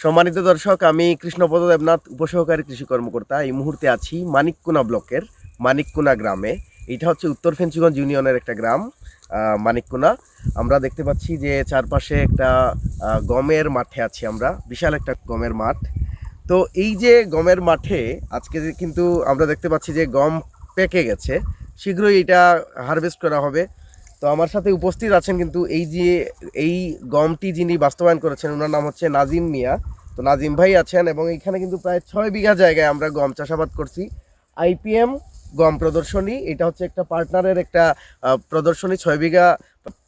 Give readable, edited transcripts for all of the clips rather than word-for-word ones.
সম্মানিত দর্শক, আমি কৃষ্ণপদ দেবনাথ, উপসহকারী কৃষি কর্মকর্তা। এই মুহূর্তে আছি মানিককুনা ব্লকের মানিককুনা গ্রামে। এটা হচ্ছে উত্তর ফেঞ্চুগঞ্জ ইউনিয়নের একটা গ্রাম, মানিককুনা। আমরা দেখতে পাচ্ছি যে চারপাশে একটা গমের মাঠে আছি আমরা, বিশাল একটা গমের মাঠ। তো এই যে গমের মাঠে আজকে কিন্তু আমরা দেখতে পাচ্ছি যে গম পেকে গেছে, শীঘ্রই এটা হারভেস্ট করা হবে। তো আমার সাথে উপস্থিত আছেন কিন্তু এই গমটি যিনি বাস্তবায়ন করেছেন, ওনার নাম হচ্ছে নাজিম মিয়া। তো নাজিম ভাই আছেন, এবং এইখানে কিন্তু প্রায় 6 বিঘা জায়গায় আমরা গম চাষাবাদ করছি। আইপিএম গম প্রদর্শনী, এটা হচ্ছে একটা পার্টনারের একটা প্রদর্শনী, 6 বিঘা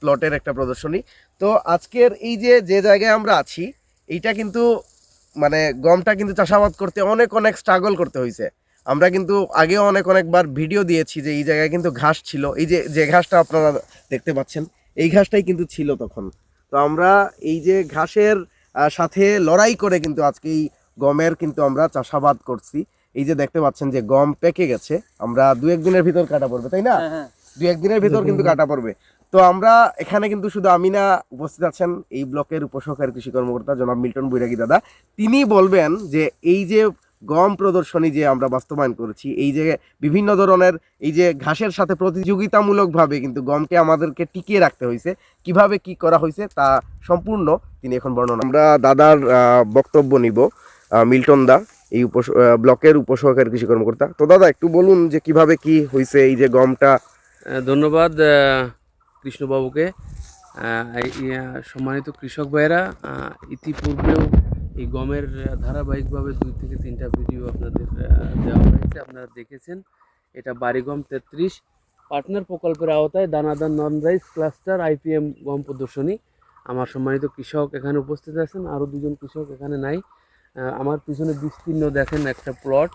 প্লটের একটা প্রদর্শনী। তো আজকের এই যে জায়গায় আমরা আছি, এইটা কিন্তু মানে গমটা কিন্তু চাষাবাদ করতে অনেক অনেক স্ট্রাগল করতে হয়েছে। আমরা কিন্তু আগেও অনেকবার ভিডিও দিয়েছি যে এই জায়গায় কিন্তু ঘাস ছিল, এই যে ঘাসটা আপনারা দেখতে পাচ্ছেন, এই ঘাসটাই কিন্তু ছিল তখন। তো আমরা এই যে ঘাসের সাথে লড়াই করে কিন্তু আজকে এই গমের কিন্তু আমরা চাষাবাদ করছি। এই যে দেখতে পাচ্ছেন যে গম পেকে গেছে, আমরা 2-1 দিনের ভিতর কাটা পড়বে, তাই না? 2-1 দিনের ভিতর কিন্তু কাটা পড়বে। তো আমরা এখানে কিন্তু শুধু আমি না, উপস্থিত আছেন এই ব্লকের উপসহকারী কৃষি কর্মকর্তা জনাব মিল্টন বৈরাগী দাদা। তিনি বলবেন যে এই যে গম প্রদর্শনী যে আমরা বাস্তবায়ন করেছি, এই যে বিভিন্ন ধরনের এই যে ঘাসের সাথে প্রতিযোগিতামূলকভাবে কিন্তু গমকে আমাদেরকে টিকিয়ে রাখতে হয়েছে, কিভাবে কি করা হয়েছে তা সম্পূর্ণ তিনি এখন বর্ণনা। আমরা দাদার বক্তব্য নিব। মিল্টন দা এই ব্লকের উপসহকারী কৃষি কর্মকর্তা। তো দাদা একটু বলুন যে কিভাবে কি হয়েছে এই যে গমটা। ধন্যবাদ কৃষ্ণবাবুকে। সম্মানিত কৃষক ভাইয়েরা, ইতিপূর্বেও এই গমের ধারাবাহিকভাবে 2 থেকে 3টা ভিডিও আপনাদের দেওয়া হয়েছে, আপনারা দেখেছেন। এটা বাড়িগম 33 পার্টনার প্রকল্পের আওতায় দানাদার নন রাইস ক্লাস্টার আইপিএম গম প্রদর্শনী। আমার সম্মানিত কৃষক এখানে উপস্থিত আছেন, আরও 2জন কৃষক এখানে নাই। আমার পিছনে বিস্তীর্ণ দেখেন একটা প্লট,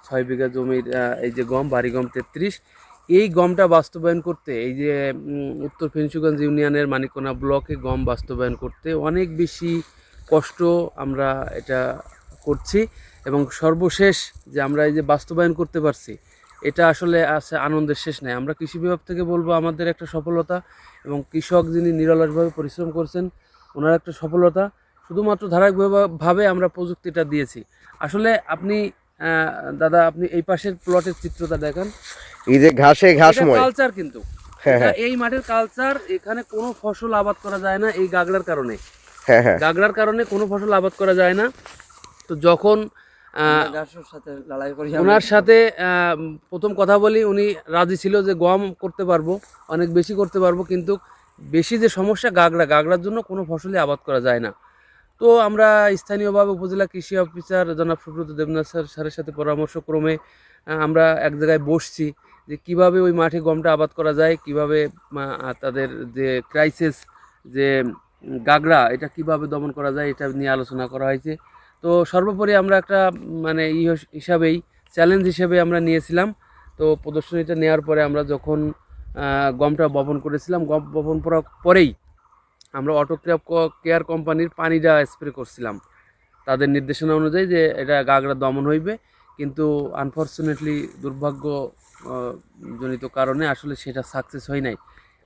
6 বিঘা জমির এই যে গম, বাড়িগম 33। এই গমটা বাস্তবায়ন করতে, এই যে উত্তর ফেঞ্চুগঞ্জ ইউনিয়নের মানিককুনা ব্লকে গম বাস্তবায়ন করতে অনেক বেশি কষ্ট আমরা এটা করছি, এবং সর্বশেষ যে আমরা এই যে বাস্তবায়ন করতে পারছি, এটা আসলে আছে আনন্দের শেষ নাই। আমরা কৃষি বিভাগ থেকে বলবো আমাদের একটা সফলতা, এবং কৃষক যিনি নিরলসভাবে পরিশ্রম করছেন ওনার একটা সফলতা। শুধুমাত্র ধারাবাহিকভাবে আমরা প্রযুক্তিটা দিয়েছি। আসলে আপনি দাদা, আপনি এই পাশের প্লটের চিত্রটা দেখেন, এই যে ঘাসময় কালচার, কিন্তু এই মাঠের কালচার, এখানে কোনো ফসল আবাদ করা যায় না এই গাগড়ার কারণে। গাগড়ার কারণে কোনো ফসল আবাদ করা যায় না। তো যখন ওনার সাথে প্রথম কথা বলি, উনি রাজি ছিল যে গম করতে পারবো, অনেক বেশি করতে পারবো, কিন্তু বেশি যে সমস্যা গাগড়ার জন্য কোনো ফসলই আবাদ করা যায় না। তো আমরা স্থানীয়ভাবে উপজেলা কৃষি অফিসার জনাব সুব্রত দেবনাথ স্যারের সাথে পরামর্শক্রমে আমরা এক জায়গায় বসছি যে কিভাবে ওই মাঠে গমটা আবাদ করা যায়, কিভাবে তাদের যে ক্রাইসিস, যে গাগড়া, এটা কিভাবে দমন করা যায়, এটা নিয়ে আলোচনা করা হয়েছে। তো সর্বোপরি আমরা একটা মানে হিসাবেই, চ্যালেঞ্জ হিসেবে আমরা নিয়েছিলাম। তো প্রদর্শনীটা নেওয়ার পরে আমরা যখন গমটা বপন করেছিলাম, গম বপন করার পরেই আমরা অটোক্র্যাপ কেয়ার কোম্পানির পানিটা স্প্রে করছিলাম তাদের নির্দেশনা অনুযায়ী, যে এটা গাগড়া দমন হইবে। কিন্তু আনফর্চুনেটলি, দুর্ভাগ্য জনিত কারণে আসলে সেটা সাকসেস হয় নাই।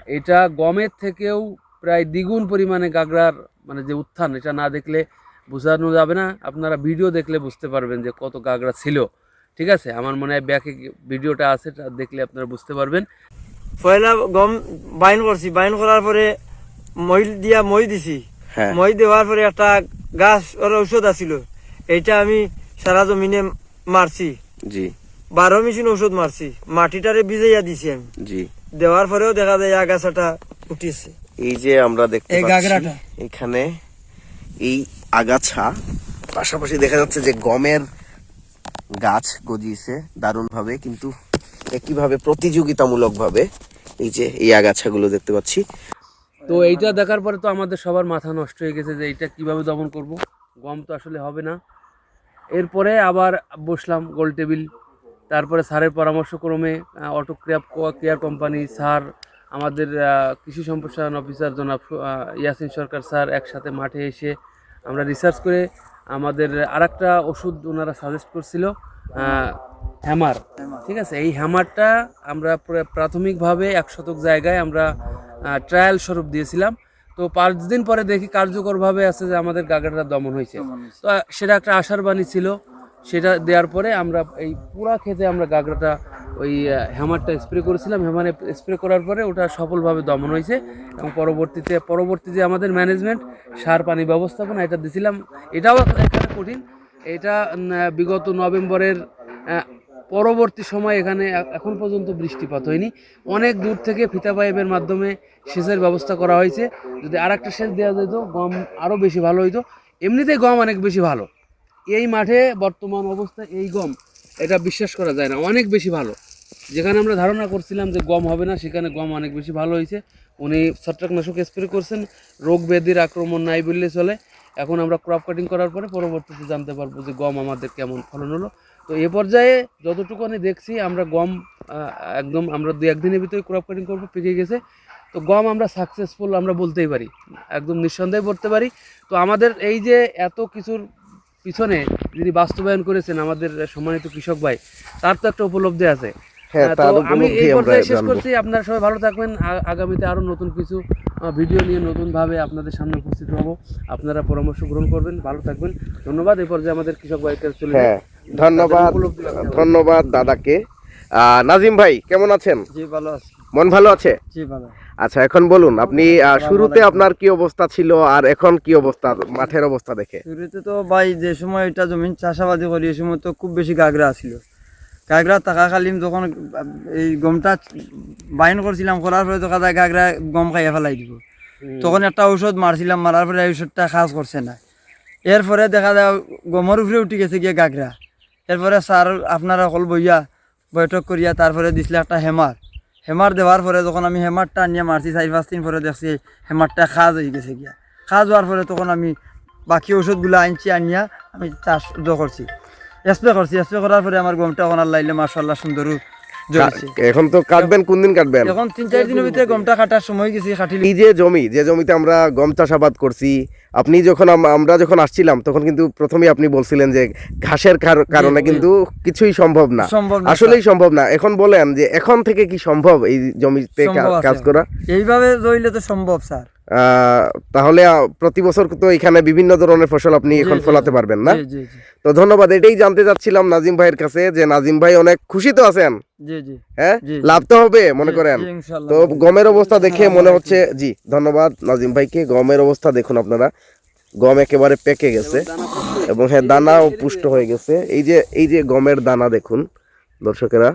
এটা গমের থেকেও প্রায় দ্বিগুণ পরিমাণে গাগড়ার মানে যে উত্থান, এটা না দেখলে বোঝানো যাবে না। আপনারা ভিডিও দেখলে বুঝতে পারবেন যে কত গাগড়া ছিল। ঠিক আছে, আমার মনে হয় ব্যাকে ভিডিওটা আছে, দেখলে আপনারা বুঝতে পারবেন। পয়লা গম বাইন করছি, বাইন করার পরে মই দিছি। মই দেওয়ার পরে একটা গাছ ওর ঔষধ আছিল, এইটা আমি সারা জমিনে মারছি। 12 মেশিন ঔষধ মারছি, মাটিটারে ভিজাইয়া দিছি আমি। দেওয়ার পরেও দেখা যায় আগাছাটা উঠিছে। এই যে আমরা দেখতে পাচ্ছি এখানে এই আগাছা, পাশাপাশি দেখা যাচ্ছে যে গমের গাছ গজিয়েছে দারুণ ভাবে, কিন্তু একইভাবে প্রতিযোগিতামূলক ভাবে এই যে এই আগাছাগুলো দেখতে পাচ্ছি। তো এইটা দেখার পরে তো আমাদের সবার মাথা নষ্ট হয়ে গেছে যে এইটা কিভাবে দমন করব, গম তো আসলে হবে না। এরপরে আবার বসলাম গোল টেবিল, তারপরে স্যারের পরামর্শক্রমে অটোক্র্যাপ কেয়ার কোম্পানি স্যার, আমাদের কৃষি সম্প্রসারণ অফিসার জনাব ইয়াসিন সরকার স্যার একসাথে মাঠে এসে আমরা রিসার্চ করে আমাদের আরেকটা ওষুধ ওনারা সাজেস্ট করছিল, হ্যামার। ঠিক আছে, এই হ্যামারটা আমরা প্রাথমিকভাবে 1 শতক জায়গায় আমরা ট্রায়াল স্বরূপ দিয়েছিলাম। তো 5 দিন পরে দেখি কার্যকরভাবে আছে যে আমাদের গাগরাটা দমন হয়েছে। তো সেটা একটা আশার বাণী ছিল। সেটা দেওয়ার পরে আমরা এই পুরা ক্ষেতে আমরা গাগরাটা ওই হ্যামারটা স্প্রে করেছিলাম। হ্যামারে স্প্রে করার পরে ওটা সফলভাবে দমন হয়েছে এবং পরবর্তীতে আমাদের ম্যানেজমেন্ট সার পানি ব্যবস্থাপনা এটা দিছিলাম। এটাও এখানে কঠিন। এটা বিগত নভেম্বরের পরবর্তী সময় এখানে এখন পর্যন্ত বৃষ্টিপাত হয়নি। অনেক দূর থেকে ফিতা পাইপের মাধ্যমে সেচের ব্যবস্থা করা হয়েছে। যদি আর একটা সেচ দেওয়া যেত গম আরও বেশি ভালো হইতো। এমনিতেই গম অনেক বেশি ভালো। এই মাঠে বর্তমান অবস্থা এই গম এটা বিশ্বাস করা যায় না, অনেক বেশি ভালো। যেখানে আমরা ধারণা করছিলাম যে গম হবে না, সেখানে গম অনেক বেশি ভালো হয়েছে। উনি ছত্রাকনাশক স্প্রে করছেন, রোগ ব্যাধির আক্রমণ নাই বললে চলে। এখন আমরা ক্রপ কাটিং করার পরে পরবর্তীতে জানতে পারবো যে গম আমাদের কেমন ফলন হলো। তো এ পর্যায়ে যতটুকু আমি দেখছি আমরা গম একদম আমরা 2-1 দিনের ভিতরে ক্রপ কাটিং করবো, পেকে গেছে। তো গম আমরা সাকসেসফুল আমরা বলতেই পারি, একদম নিঃসন্দেহে বলতে পারি। তো আমাদের এই যে এত কিছুর পিছনে যিনি বাস্তবায়ন করেছেন আমাদের সম্মানিত কৃষক ভাই, তার তো একটা উপলব্ধি আছে। হ্যাঁ, তো তার আমি উপলব্ধি এই আমরা পর্যায়ে শেষ জানবো। করছি। আপনারা সবাই ভালো থাকবেন। আগামীতে আরো নতুন কিছু ভিডিও নিয়ে নতুনভাবে আপনাদের সামনে উপস্থিত হব। আপনারা পরামর্শ গ্রহণ করবেন। ভালো থাকবেন। ধন্যবাদ। এই পর্যায়ে আমাদের কৃষক ভাইকে চলে হ্যাঁ, ধন্যবাদ দাদাকে। নাজিম ভাই কেমন আছেন? জি ভালো আছি। মন ভালো আছে? জি ভালো। আচ্ছা, এখন বলুন আপনি শুরুতে আপনার কি অবস্থা ছিল আর এখন কি অবস্থা, মাঠের অবস্থা দেখে? শুরুতে তো ভাই যে সময় এটা জমিন চাষাবাদি করি এই সময় তো খুব বেশি গাগরা ছিল। গাগরা থাকাকালীন যখন এই গমটা বাইন করছিলাম, করার পরে দেখা যায় গাগরা গম খাইয়া ফেলাই দিব। তখন একটা ঔষধ মারছিলাম, মারার পরে এই ওষুধটা কাজ করছে না। এরপরে দেখা যায় গমের উপরে উঠে গেছে গিয়ে গাগরা। এরপরে স্যার আপনারা সকল বইয়া বৈঠক করিয়া তারপরে দিছিল একটা হেমার দেওয়ার পরে যখন আমি হেমারটা আনিয়া মারছি 4-5 দিন পরে দেখছি হেমারটা খাজ হয়ে গেছে গিয়া। খাজ হওয়ার পরে তখন আমি বাকি ওষুধগুলো আনিয়া আমি চাষ করছি, স্প্রে করছি। স্প্রে করার পরে আমার গমটা ওনার লাইলে মাশাআল্লাহ সুন্দর জ্বলছে। এখন তো কাটবেন, কোন দিন কাটবেন? এখন 3-4 দিনের ভিতরে গমটা কাটার সময় গেছি। কাটিলে এই যে জমিতে আমরা গম চাষাবাদ করছি, আপনি যখন আমরা যখন আসছিলাম তখন কিন্তু প্রথমেই আপনি বলছিলেন যে ঘাসের কারণে কিন্তু কিছুই সম্ভব না, আসলেই সম্ভব না। এখন বলেন যে এখন থেকে কি সম্ভব এই জমিতে কাজ করা? এইভাবে রইলে তো সম্ভব স্যার। তাহলে প্রতি বছর তো এখানে বিভিন্ন ধরনের ফসল আপনি এখন ফলাতে পারবেন না? তো ধন্যবাদ। এটাই জানতে চাচ্ছিলাম নাজিম ভাইয়ের কাছে যে নাজিম ভাই অনেক খুশি তো আছেন? হ্যাঁ, লাভ তো হবে মনে করেন। তো গমের অবস্থা দেখে মনে হচ্ছে, জি ধন্যবাদ নাজিম ভাইকে। গমের অবস্থা দেখুন আপনারা, গম একেবারে পেকে গেছে এবং হ্যাঁ দানাও পুষ্ট হয়ে গেছে। এই যে গমের দানা দেখুন দর্শকেরা,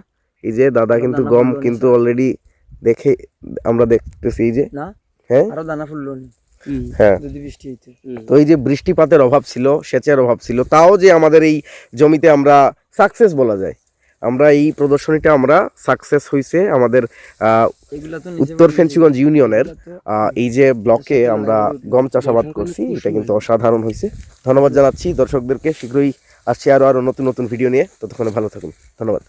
এই যে দাদা কিন্তু গম কিন্তু অলরেডি দেখে আমরা দেখতেছি এই যে, হ্যাঁ আরো দানা ফুললো হ্যাঁ। যদি বৃষ্টি হইতো। তো এই যে বৃষ্টিপাতের অভাব ছিল, সেচের অভাব ছিল, তাও যে আমাদের এই জমিতে আমরা সাকসেস বলা যায়, আমরা এই প্রদর্শনীটা আমরা সাকসেস হইছে। আমাদের উত্তর ফেঞ্চুগঞ্জ ইউনিয়নের এই যে ব্লকে আমরা গম চাষাবাদ করছি, এটা কিন্তু অসাধারণ হয়েছে। ধন্যবাদ জানাচ্ছি দর্শকদেরকে। শীঘ্রই আসছি আরো নতুন ভিডিও নিয়ে। ততক্ষণে ভালো থাকুন। ধন্যবাদ।